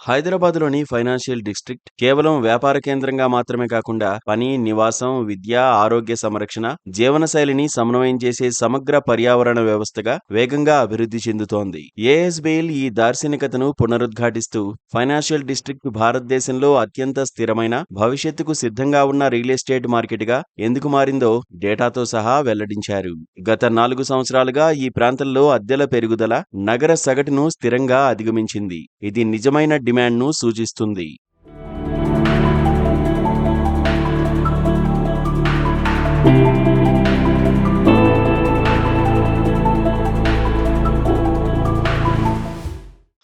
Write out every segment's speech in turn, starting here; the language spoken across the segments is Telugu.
హైదరాబాద్లోని ఫైనాన్షియల్ డిస్ట్రిక్ట్ కేవలం వ్యాపార కేంద్రంగా మాత్రమే కాకుండా పని, నివాసం, విద్య, ఆరోగ్య సంరక్షణ, జీవనశైలిని సమన్వయం చేసే సమగ్ర పర్యావరణ వ్యవస్థగా వేగంగా అభివృద్ధి చెందుతోంది. ఏఎస్బీఎల్ ఈ దార్శనికతను పునరుద్ఘాటిస్తూ ఫైనాన్షియల్ డిస్ట్రిక్ట్ భారతదేశంలో అత్యంత స్థిరమైన, భవిష్యత్తుకు సిద్ధంగా ఉన్న రియల్ ఎస్టేట్ మార్కెట్గా ఎందుకు మారిందో డేటాతో సహా వెల్లడించారు. గత 4 సంవత్సరాలుగా ఈ ప్రాంతంలో అద్దెల పెరుగుదల నగర సగటును స్థిరంగా అధిగమించింది. ఇది నిజమైన డిమాండ్ను సూచిస్తుంది.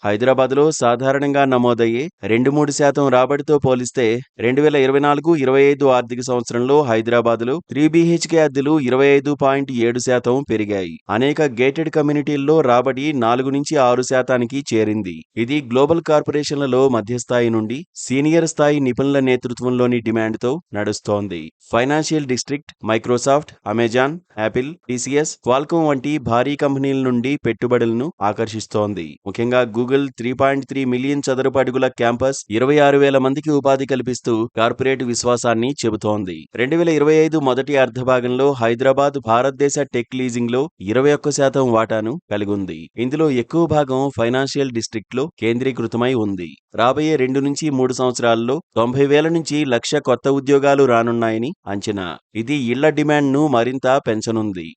హైదరాబాద్లో సాధారణంగా నమోదయ్యే 2-3% రాబడితో పోలిస్తే 2024-25 ఆర్థిక సంవత్సరంలో హైదరాబాద్లో 3 BHK అద్దెలు 25.7% పెరిగాయి. అనేక గేటెడ్ కమ్యూనిటీల్లో రాబడి 4-6% చేరింది. ఇది గ్లోబల్ కార్పొరేషన్లలో మధ్యస్థాయి నుండి సీనియర్ స్థాయి నిపుణుల నేతృత్వంలోని డిమాండ్తో నడుస్తోంది. Financial district Microsoft, Amazon, Apple, TCS, Qualcomm వంటి భారీ కంపెనీల నుండి పెట్టుబడులను ఆకర్షిస్తోంది. ముఖ్యంగా గూగుల్ 3.3 మిలియన్ చదరపు అడుగుల క్యాంపస్ 26,000 మందికి ఉపాధి కల్పిస్తూ కార్పొరేట్ విశ్వాసాన్ని చెబుతోంది. 2025 మొదటి అర్ధభాగంలో హైదరాబాద్ భారతదేశ టెక్ లీజింగ్లో 21% వాటాను కలిగుంది. ఇందులో ఎక్కువ భాగం ఫైనాన్షియల్ డిస్ట్రిక్ట్లో కేంద్రీకృతమై ఉంది. రాబోయే 2-3 సంవత్సరాల్లో 90,000 నుంచి 1,00,000 కొత్త ఉద్యోగాలు రానున్నాయని అంచనా. ఇది ఇళ్ల డిమాండ్ను మరింత పెంచనుంది.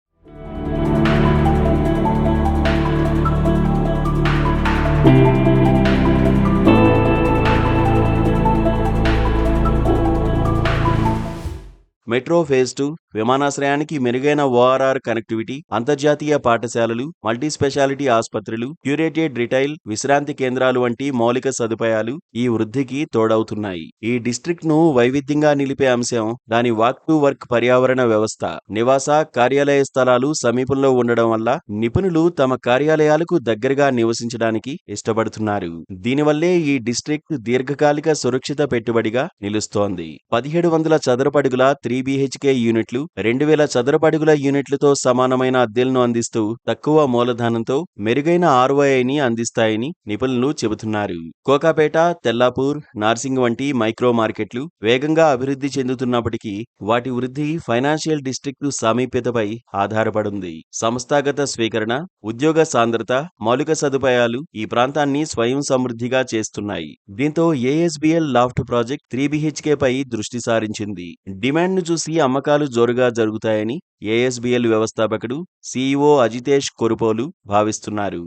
మెట్రో ఫేజ్ 2 విమానాశ్రయానికి మెరుగైన ORR కనెక్టివిటీ, అంతర్జాతీయ పాఠశాలలు, మల్టీ స్పెషాలిటీ ఆసుపత్రులు, క్యూరేటెడ్ రిటైల్, విశ్రాంతి కేంద్రాలు వంటి మౌలిక సదుపాయాలు ఈ వృద్ధికి తోడవుతున్నాయి. ఈ డిస్ట్రిక్ట్ ను వైవిధ్యంగా నిలిపే అంశం దాని వాక్ టు వర్క్ పర్యావరణ వ్యవస్థ. నివాస, కార్యాలయ స్థలాలు సమీపంలో ఉండడం వల్ల నిపుణులు తమ కార్యాలయాలకు దగ్గరగా నివసించడానికి ఇష్టపడుతున్నారు. దీనివల్లే ఈ డిస్ట్రిక్ట్ దీర్ఘకాలిక సురక్షిత పెట్టుబడిగా నిలుస్తోంది. 1700 చదరపు అడుగుల 3 BHK యూనిట్లు 2,000 చదరపు అడుగుల యూనిట్లతో సమానమైన అద్దెలను అందిస్తూ తక్కువ మూలధనంతో మెరుగైన ROIని అందిస్తాయని నిపుణులు చెబుతున్నారు. కోకాపేట, తెల్లాపూర్, నార్సింగ్ వంటి మైక్రో మార్కెట్లు వేగంగా అభివృద్ధి చెందుతున్నప్పటికీ వాటి వృద్ధి ఫైనాన్షియల్ డిస్ట్రిక్ట్ సామీప్యతపై ఆధారపడింది. సంస్థాగత స్వీకరణ, ఉద్యోగ సాంద్రత, మౌలిక సదుపాయాలు ఈ ప్రాంతాన్ని స్వయం సమృద్ధిగా చేస్తున్నాయి. దీంతో ఏఎస్బీఎల్ లాఫ్ట్ ప్రాజెక్ట్ 3 BHK పై దృష్టి సారించింది. డిమాండ్ను చూసి అమ్మకాలు జోరుగా జరుగుతాయని ఏఎస్బీఎల్ వ్యవస్థాపకుడు CEO అజితేష్ కొరుపోలు భావిస్తున్నారు.